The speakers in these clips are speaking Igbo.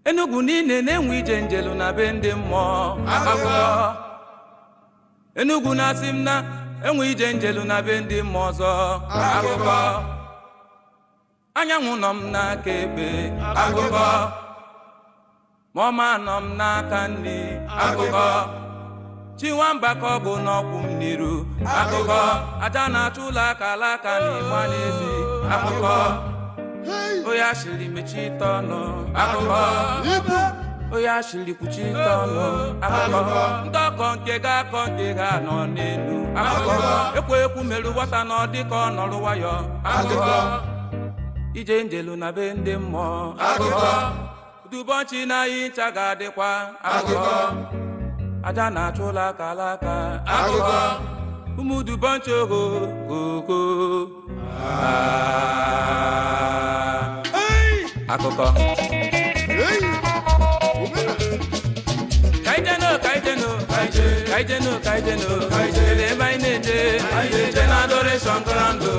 Enugu niile na-enwe ije njelu na be ndị mmụọ akụkọ. Enugu na-asị m na enwe ije njelu na be ndị mmụọ ọzọ akụkọ. Anyanwụ nọ m n'aka ekpe akụkọ. Mọma nọ m n'aka nri akụkọ. Chinwamba ka ọ bụ n'ọkwụ m n'iru akụkọ. Aja na-achụ ụlọ aka alaka n'ịgba n'ezi akụkọ. Oya shiri mechite ọnụ akụkọ. Oya shiri kwuchite ọnụ akụkọ. Ndị ọkọ nke ga-akọ nke ga nọ n'elu akụkọ. Ekwu ekwu merụ nwata na ọ dịka ọ nọrụ nwayọ akụkọ. Ije njelu na be ndị mmụọ akụkọ. Udubọnchi na ncha ga-adịkwa akụkọ. Aja na-achụ ụlọ aka alaka akụkọ. Ụmụ Udubọnchi ogo gogo akụkọ. Kaijeno ebe anyị na-eje na adoration grando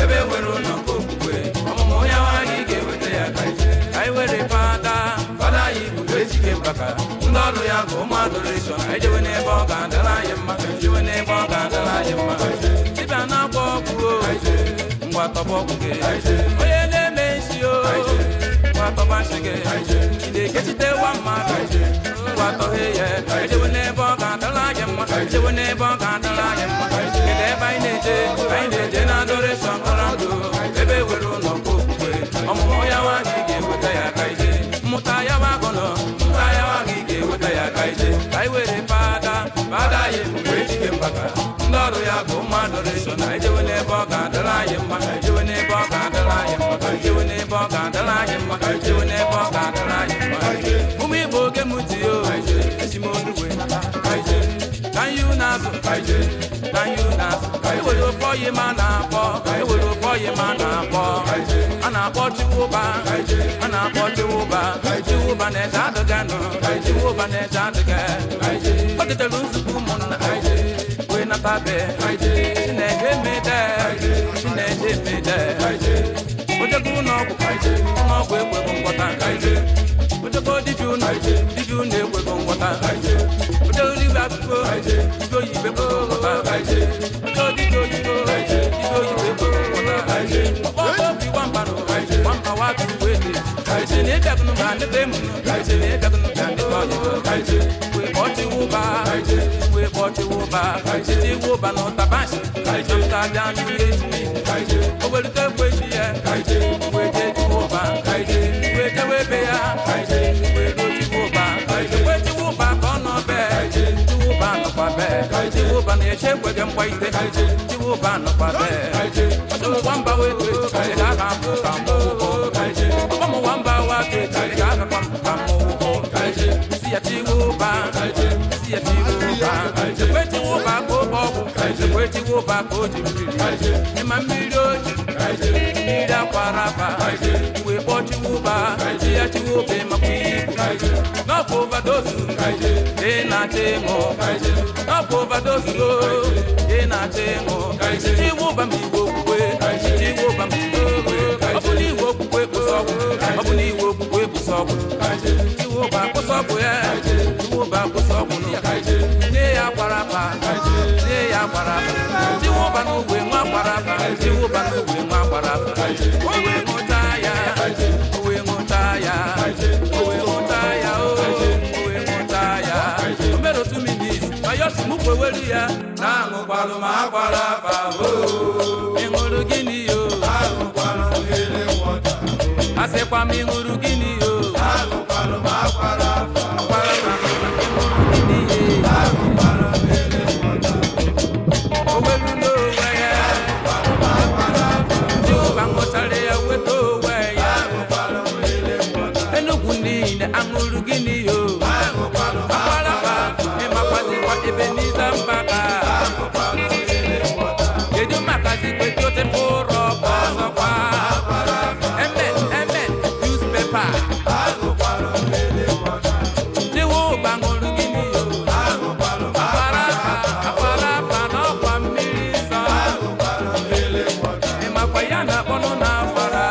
ebe nwere ụlọ nke okwukwe ọmụmụ ya nwaanyị ga-eweta ya anyị were fada anyị bụ ejike mbaka ndị ọrụ ya bụ ụmụ adoration anyị jewe n'ebe ọ ga-adara anyị mma dibịa na-akpọ ọgwụ ngwa tọba ọgwụ gị onye na-eme nsi o ngwa tọba nsi gị ị na-ekechite nwa mmadụ ngwa tọhe ya ejewe n'ebe ọ ga-adara anyị mma kedu ebe anyị na-eje na adoration grando ebe were ụlọ nke okwukwe ọmụmụ ya nwaanyị ga-eweta ya ka ije mmụta ya magụnọ nwaanyị ga-eweta ya ka ije anyị were fada anyị bụ ejike mbaka ndị ọrụ ya bụ ụmụ adoration ejewe n'ebe ọ ga-adara anyị mma ụmụ Igbo oge m dị o esimoluwe ewere ofe oyi ma na-akpọ a na-akpọ Chiwụba na-eje adịganụ o tetere nzukọ ụmụnna wee nata be Chineje emede ojego ụlọọgwụ ekwego ngwọta ojego dibịa ụlọ ekwego ngwọta ojego dibịa akụkọ dibịa oyibo ekwego ngwọta ojego dibịa oyibo ekwego ngwọta obi nwamba watu wete si na ịbịagụnụ ga ndebe mụnụ wee kpọchiwụba tiwụba na ụtabashi amta aja mmiri eji owelite ekwechi ya wee jee tiwụba wee jewe ebe ya wee ruo tiwụba wee tiwụba ka ọ nọ be tiwụba nọkwa be tiwụba na-eche ekweghị mgbaite tiwụba nọkwa be nwamba wete ga-aga mbụ ka mmụọ ọmụwamba wake ga-aga kwa mbụ ka mmụọ si ya tiwụba ekwetiwụba ka ụba ọgwụ ekwetiwụba ka o ji mmiri ịma mmiri oji mmiri akwara afa wee kpọchiwụba ji ya chiwụba makwa ibu n'ọbụ ovadozu ị na-achọ ịṅụ n'ọbụ ovadozu ị na-achọ ịṅụ chiwụba ma igwe okwukwe ọ bụ na iwe okwukwe kpụsọ ọgwụ chiwụba kpụsọ ọgwụ ya nne ya gbara afa tiwụba n'ugwe nwa gbara afa owe ṅụta ya o mere otu minit ayọsi mụ kwewelu ya na aṅụkwalụ ma agbara afa ị ṅụrụ gịnị yo asịkwa m ị ṅụrụ gịnị yo Enugu niile aṅụrụ gịnị yo akwaraba ịmakwazikwa ebe n'iza mbaka kedu makazi kwetote fụrọ ọzọkwa emen newspaper Chiwụba ṅụrụ gịnị yo akwaraba n'ọkwa mmiri nsọ ịmakwa ya na akpọnụ na akwara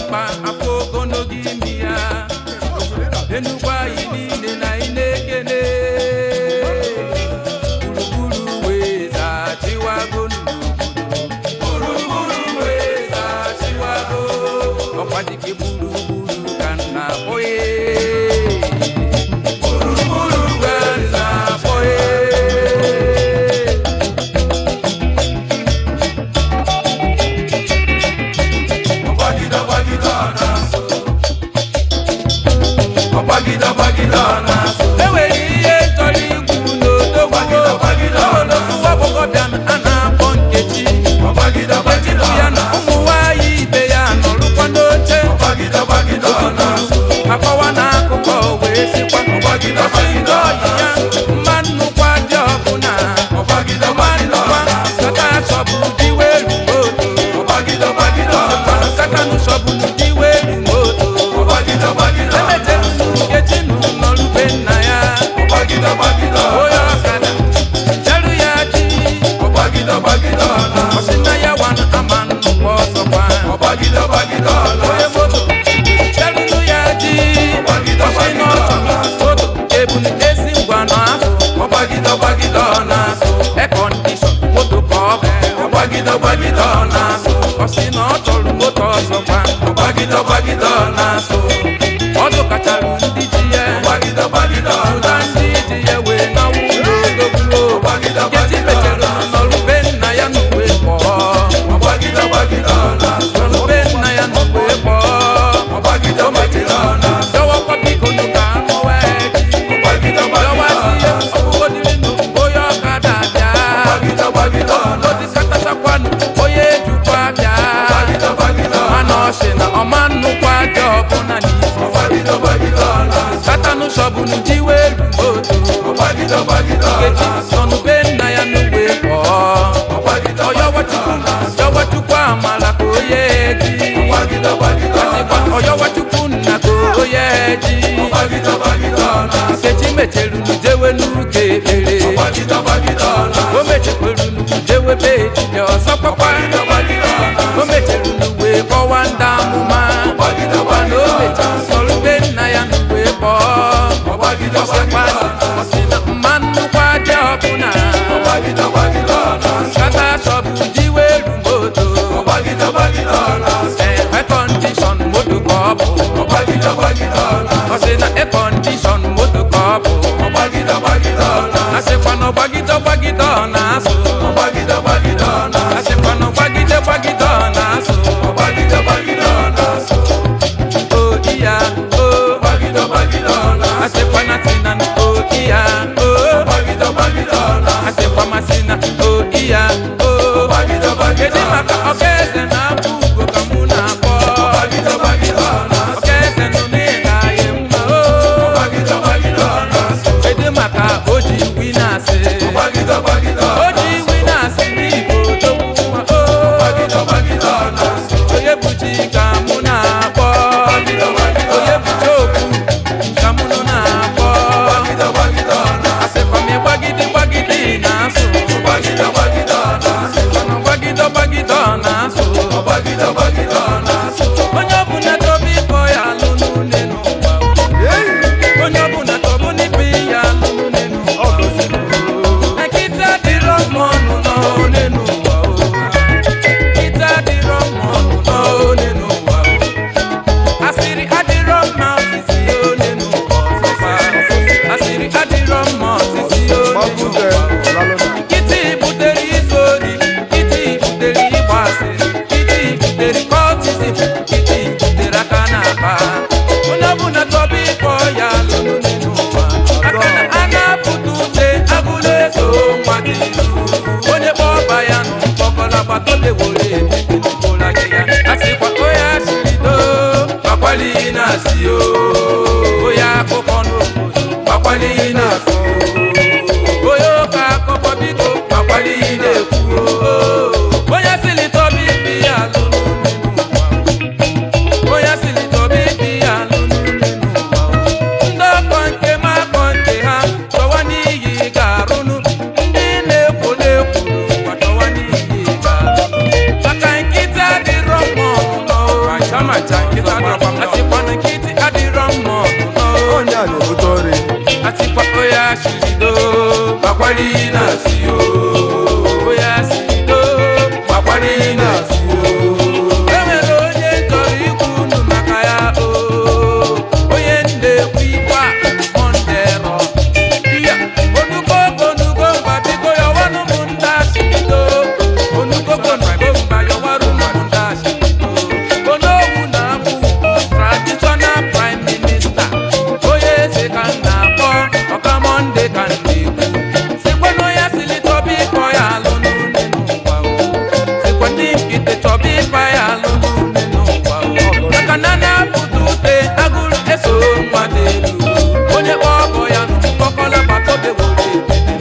ọkpa afọ ogologo imi ya enugwu anyị niile na ị na-ekene gburugburu wee zaghachiwago n'obodo gburugburu wee zaghachiwago ọkwa dike gburugburu ka nna akpọghị gburugburu ka nna akpọghị enwere ihe chọrọ ikwu n'odogwu ọbụgọbịa a na-akpọ Nkechi Nkechi bụ ya na ụmụ nwanyị ibe ya nọrụkwa n'oche akọwa n'akụkọ wee sikwa ọsị ndị ọyị ya mma nnukwu dị ọbụna mannukwa nkata shọbụ dị welu moto nkata shọbụ dị welu moto emetere Nkechi nọrube nna ya onye ọkada jeru ya ji ọsị na ya wana ama nnukwu ọsọkwa onye moto jerunu ya ji ọsị n'ọsọ moto ebuni esi ngwa n'azụ ekọndishọn moto ka ọ bụ ọsị na ọ chọrọ moto ọsọkwa ọdụ kachalụ ndị ji ya ụda ndị ji ya wee nawu n'odogwu Nkechi mechere nọrube nna ya n'uwe kpọọ nọrube nna ya n'uwe kpọọ o mechere dọwakwa biko n'ụka anụ wee ji dọwasi ya ọbụgodiri n'ugbo ya ọkada bịa odikatachakwanụ onye ejukwa bịa mana ọsị na ọma nnukwu aja ọbụna n'isi katanụ shọbụnụ ji welu moto Nkechi nọnube nna ya n'ugwe kpọọ ọyọwachukwu amala ka onye ji kasịkwa ọyọwachukwu nna ka onye ji Nkechi mecherunu jewe n'uke ekpere o mechekwerunu jewe be ejije ọzọ kpakwa o mecherunu wee kpọwa ndị amụma mana o mechara nọrube nna ya n'ugwe kpọọ ọsịkwa ọsị na mma nnukwu aja ọbụla oya shirido makwari na siyo oya shirido makwari na siyo enwere onye chọrọ ikwu unu maka ya onye na-ekwu ikwa mondero ya onugo mba biko yọwanụ m nda shirido onugo mba yọwarụ m nda shirido onowu na-abụ traditional prime minister onye eze ka m na-akpọ ọkamonde ka m na-ekwu sikwanụ ya sili chọba ịkọ ya alụ n'une n'ụwa sikwa ndị nkịtị chọba ịkpa ya alụ n'une n'ụwa maka na na-apụta ute agụrụ eso nwa dị elu onye kpọ ọbọ ya nụ mkpọkọla gbatobe were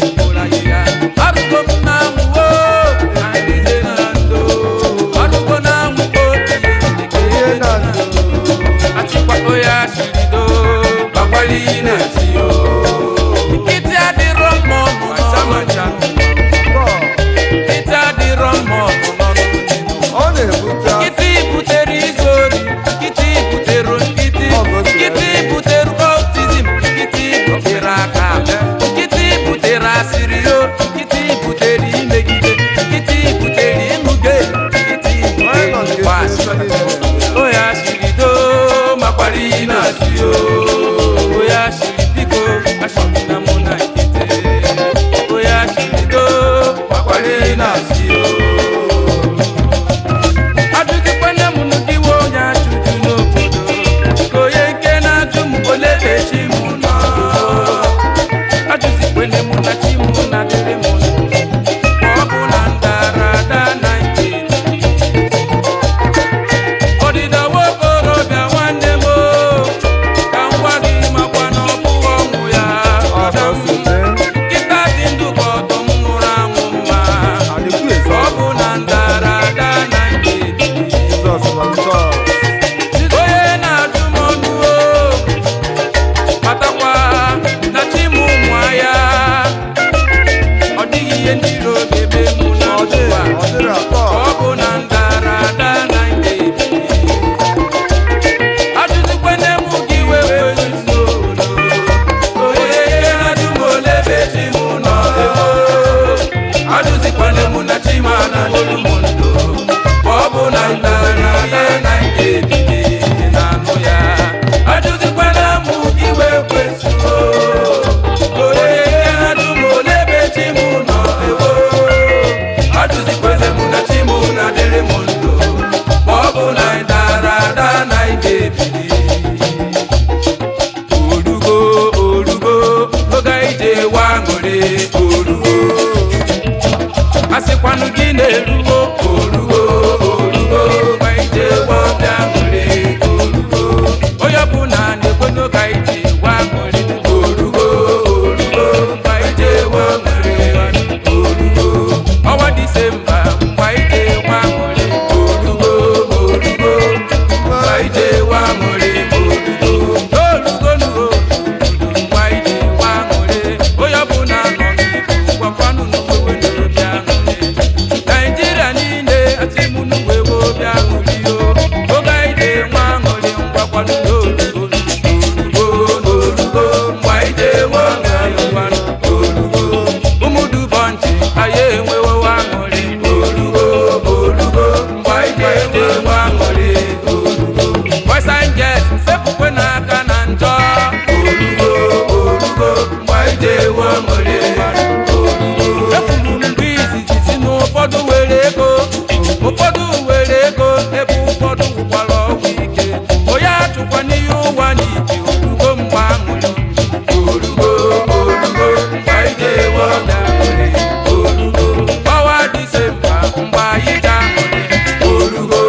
ebere ya arụgo m na amụwo na nrize na ndo arụgo na amụgo ihe na ndo achịkwa oya shirido gbakwali na tiyo nkịtị adịrọ mma ọnụ n'ọnụ nkịtị adịrọ mma ọnụ n'ọnụ nkịtị butere izu ori nkịtị butere nkịtị butere ọtizim nkịtị butere aka nkịtị butere asịrị yo nkịtị butere imegide nkịtị butere ịṅụge nkịtị butere gbasị oya shirido makwari na siyo oya shiri biko ashọbi na mụ na nkịtị oya shirido makwari na siyo ajụjụkwana m n'ụdịwe onye ajụjụ n'obodo ka onye nke na-ajụ m olebechi m nọ ajụzikwene mụ na chi mụ na dịrị m ma ọ bụ na ndarada na nke ọdịda nwokorobịa nwanne m ka m gwa gị makwa na ọ bụghị ọnwụ ya nkịta dị ndụ ka ọdụm nwụrụ anwụ mma ọ bụ na ndarada na nke onye na-ajụ m ọnụ matakwa na chi m ụmụ ahịa ọ dịghị ihe ndị iro ga-eme mụ na ụwa ọ bụ na ndarada na nke ajụzikwene m gị wewe nso onye na-ajụ m olebe chi m nọ ajụzikwene m na chi m anadolu m ndụ ọ bụ na ndarada na nke na-anụ ya ajụzikwene m gị wewe nso onye na-ajụ m olebe chi m nọ ajụzikwene m na chi m na-adịrị m ndụ ma ọ bụ na ndarada na nke orugo oge ije wa ṅụrị orugo asịkwanụ gị na-erugo orugo ma ije wa bịa ṅụrị orugo onye ọbụla na-ekwe n'oge ije wa ṅụrị orugo ma ije wa ṅụrị orugo ọnwa Disemba mgbe ije wa ṅụrị orugo ma ije wa ṅụrị orugo nugo mgbe ije wa ṅụrị onye ọbụla nọ n'ibu gwakwanụ n'uwewe n'obi aṅụrị Naijiria niile atịmụ n'uwewe obi aṅụrị oge ije nwa aṅụrị ngwakwanụ n'orugo mgbe ije wa ṅụrị orugo ụmụ dubọnchị anyị enwewo aṅụrị orugo mgbe ije wa aṅụrị orugo West Angeles nsepụkwe n'aka na njọ orugo mgbe ije wa aṅụrị ekwuru m mgbe izizi si na ụfọdụ were ego ebe ụfọdụ gwụkwara ọgwụ ike onye achụkwa n'ihe ụwa n'ike orugo mgbe aṅụrị orugo mgbe ije wa aṅụrị orugo ọnwa Disemba mgbe anyị ji aṅụrị orugo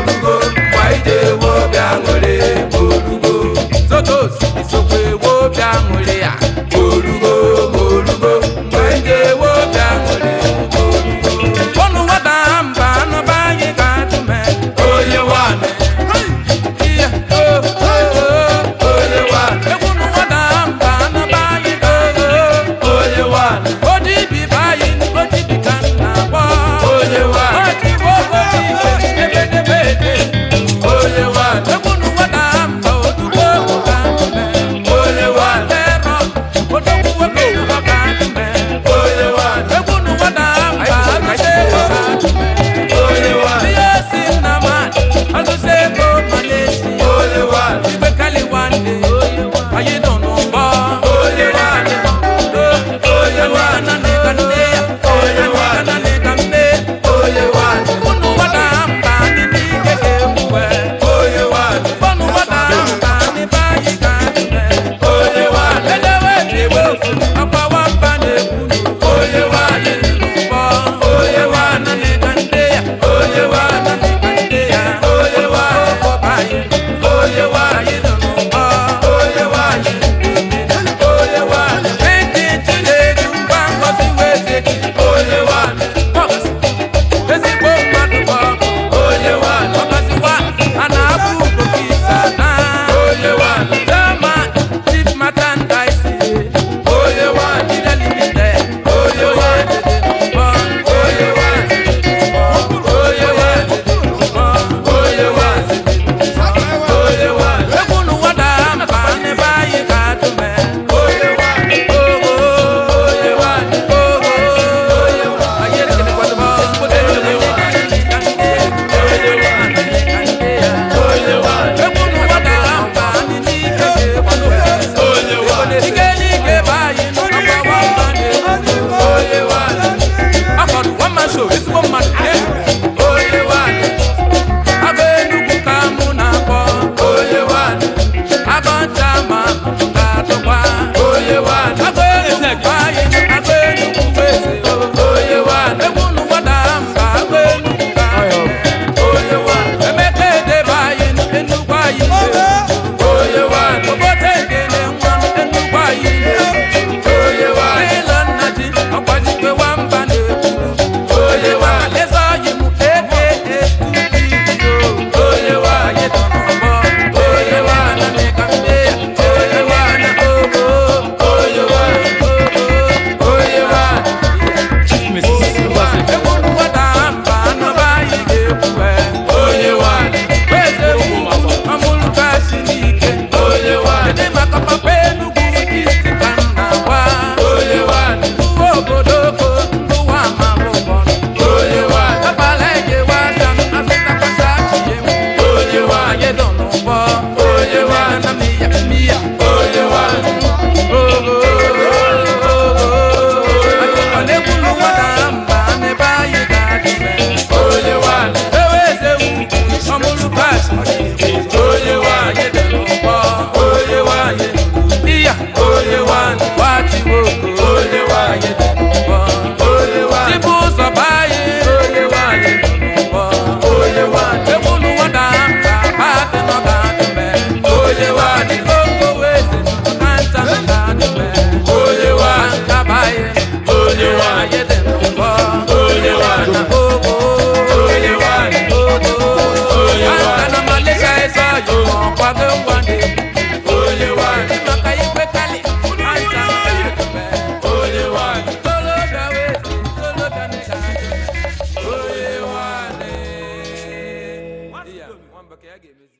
mgbe ije wa bịa aṅụrị orugo Zotos isokwa ewo bịa aṅụrị ya orugo ya ga-emezi